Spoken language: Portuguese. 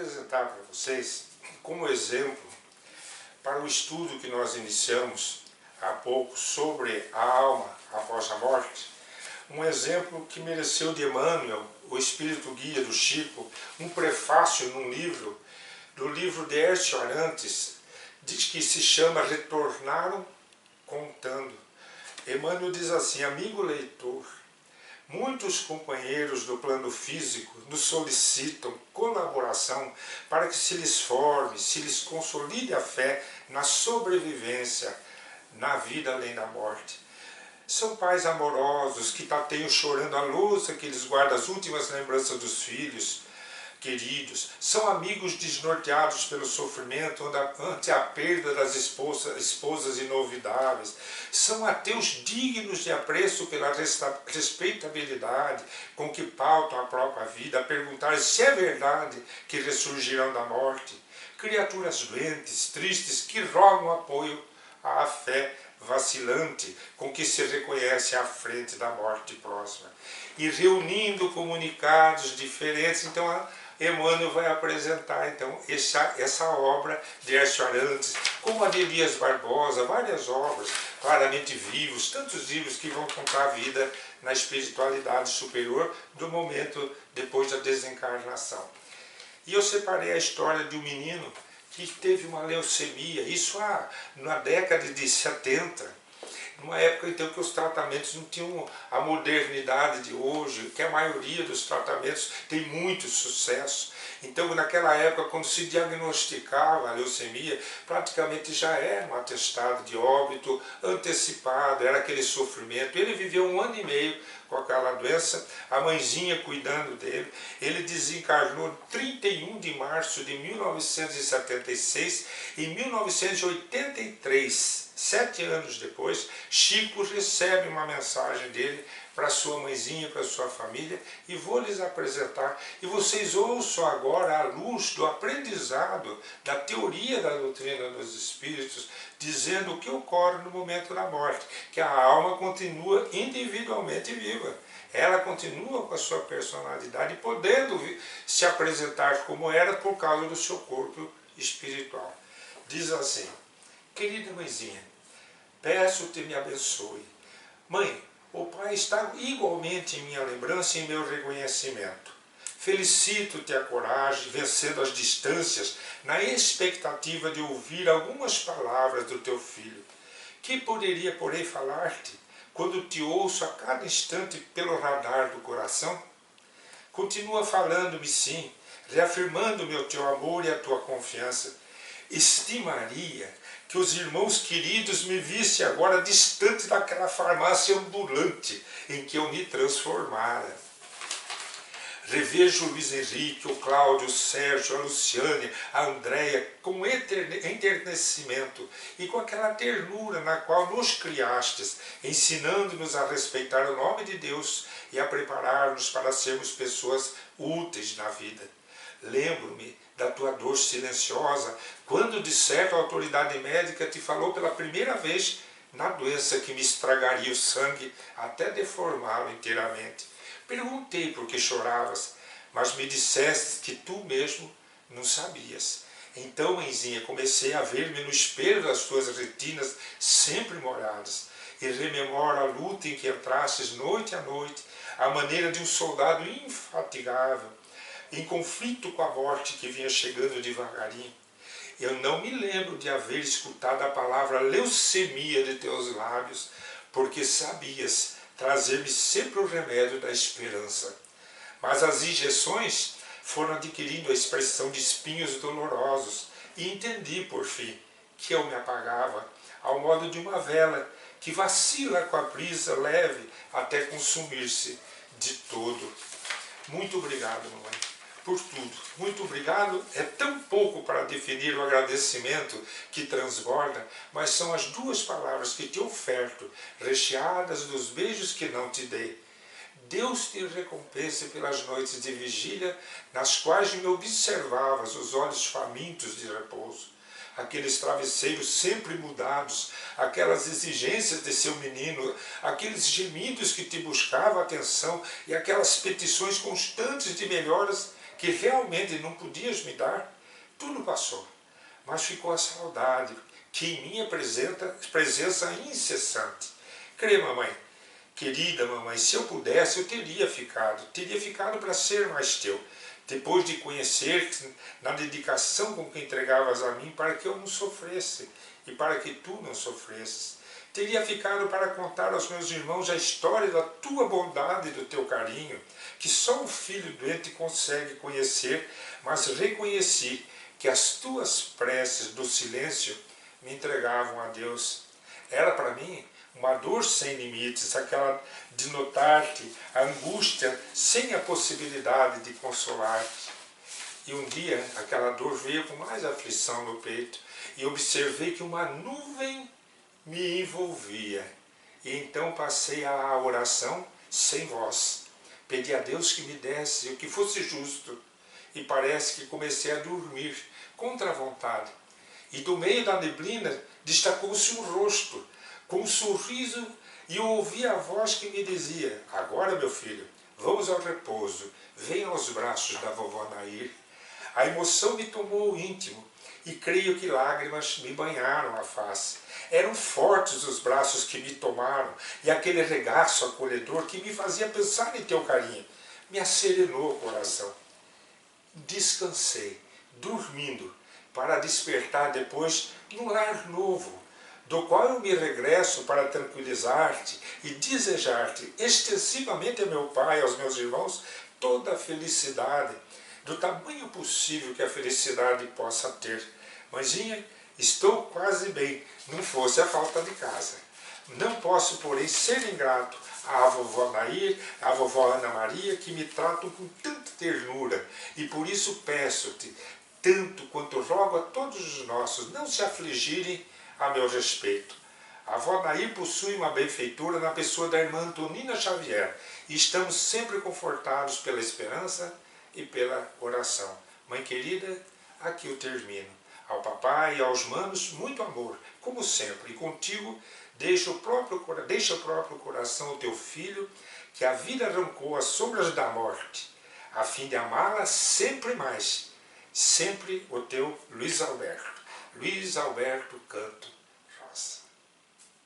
apresentar para vocês, como exemplo, para o estudo que nós iniciamos há pouco sobre a alma após a morte, um exemplo que mereceu de Emmanuel, o Espírito Guia do Chico, um prefácio do livro de Hércio Arantes, que se chama Retornaram Contando. Emmanuel diz assim: amigo leitor, muitos companheiros do plano físico nos solicitam colaboração para que se lhes forme, se lhes consolide a fé na sobrevivência, na vida além da morte. São pais amorosos que tateiam chorando a louça que lhes guarda as últimas lembranças dos filhos queridos. São amigos desnorteados pelo sofrimento ante a perda das esposas inovidáveis. São ateus dignos de apreço pela respeitabilidade com que pautam a própria vida, a perguntar se é verdade que ressurgirão da morte. Criaturas doentes, tristes, que rogam apoio à fé vacilante com que se reconhece à frente da morte próxima. E reunindo comunicados diferentes, então Emmanuel vai apresentar então essa obra de Hércio Arantes, como a de Elias Barbosa, várias obras, Claramente Vivos, tantos livros que vão contar a vida na espiritualidade superior do momento depois da desencarnação. E eu separei a história de um menino que teve uma leucemia, isso na década de 70, numa época então que os tratamentos não tinham a modernidade de hoje, que a maioria dos tratamentos tem muito sucesso. Então naquela época, quando se diagnosticava a leucemia, praticamente já era um atestado de óbito antecipado, era aquele sofrimento. Ele viveu 1 ano e meio com aquela doença, a mãezinha cuidando dele. Ele desencarnou 31 de março de 1976. Em 1983, 7 anos depois, Chico recebe uma mensagem dele para sua mãezinha, para sua família, e vou lhes apresentar. E vocês ouçam agora, à luz do aprendizado da teoria da doutrina dos espíritos, dizendo o que ocorre no momento da morte, que a alma continua individualmente viva. Ela continua com a sua personalidade, podendo se apresentar como era por causa do seu corpo espiritual. Diz assim: querida mãezinha, peço-te me abençoe. Mãe, o Pai está igualmente em minha lembrança e em meu reconhecimento. Felicito-te a coragem, vencendo as distâncias, na expectativa de ouvir algumas palavras do teu filho. Que poderia, porém, falar-te, quando te ouço a cada instante pelo radar do coração? Continua falando-me sim, reafirmando-me o teu amor e a tua confiança. Estimaria que os irmãos queridos me vissem agora distante daquela farmácia ambulante em que eu me transformara. Revejo o Luiz Henrique, o Cláudio, o Sérgio, a Luciane, a Andréia, com enternecimento e com aquela ternura na qual nos criastes, ensinando-nos a respeitar o nome de Deus e a preparar-nos para sermos pessoas úteis na vida. Lembro-me da tua dor silenciosa, quando de certo a autoridade médica te falou pela primeira vez na doença que me estragaria o sangue até deformá-lo inteiramente. Perguntei por que choravas, mas me disseste que tu mesmo não sabias. Então, mãezinha, comecei a ver-me no espelho das tuas retinas sempre molhadas, e rememoro a luta em que entrastes noite a noite, à maneira de um soldado infatigável, em conflito com a morte que vinha chegando devagarinho. Eu não me lembro de haver escutado a palavra leucemia de teus lábios, porque sabias trazer-me sempre o remédio da esperança. Mas as injeções foram adquirindo a expressão de espinhos dolorosos, e entendi, por fim, que eu me apagava, ao modo de uma vela que vacila com a brisa leve até consumir-se de todo. Muito obrigado, mamãe, por tudo. Muito obrigado é tão pouco para definir o agradecimento que transborda, mas são as duas palavras que te oferto, recheadas dos beijos que não te dei. Deus te recompense pelas noites de vigília, nas quais me observavas os olhos famintos de repouso, aqueles travesseiros sempre mudados, aquelas exigências de seu menino, aqueles gemidos que te buscavam atenção e aquelas petições constantes de melhoras que realmente não podias me dar, tudo passou. Mas ficou a saudade, que em minha presença incessante. Crê, mamãe, querida mamãe, se eu pudesse, eu teria ficado para ser mais teu, depois de conhecer-te na dedicação com que entregavas a mim, para que eu não sofresse, e para que tu não sofresses. Teria ficado para contar aos meus irmãos a história da tua bondade e do teu carinho, que só o filho doente consegue conhecer, mas reconheci que as tuas preces do silêncio me entregavam a Deus. Era para mim uma dor sem limites, aquela de notar-te, a angústia sem a possibilidade de consolar-te. E um dia aquela dor veio com mais aflição no peito, e observei que uma nuvem me envolvia. E então passei à oração sem voz. Pedi a Deus que me desse o que fosse justo. E parece que comecei a dormir, contra a vontade. E do meio da neblina destacou-se um rosto, com um sorriso, e eu ouvi a voz que me dizia: agora, meu filho, vamos ao repouso, venha aos braços da vovó Nair. A emoção me tomou o íntimo, e creio que lágrimas me banharam a face. Eram fortes os braços que me tomaram, e aquele regaço acolhedor que me fazia pensar em teu carinho me acerenou o coração. Descansei, dormindo, para despertar depois num lar novo, do qual eu me regresso para tranquilizar-te e desejar-te extensivamente a meu pai e aos meus irmãos toda a felicidade, do tamanho possível que a felicidade possa ter. Mãezinha, estou quase bem, não fosse a falta de casa. Não posso, porém, ser ingrato à vovó Nair, à vovó Ana Maria, que me tratam com tanta ternura, e por isso peço-te, tanto quanto rogo a todos os nossos, não se afligirem a meu respeito. A avó Nair possui uma benfeitura na pessoa da irmã Antonina Xavier, e estamos sempre confortados pela esperança e pela oração. Mãe querida, aqui eu termino. Ao papai e aos manos, muito amor, como sempre, e contigo deixa o próprio coração ao teu filho, que a vida arrancou as sombras da morte, a fim de amá-la sempre mais. Sempre o teu Luiz Alberto. Luiz Alberto Canto.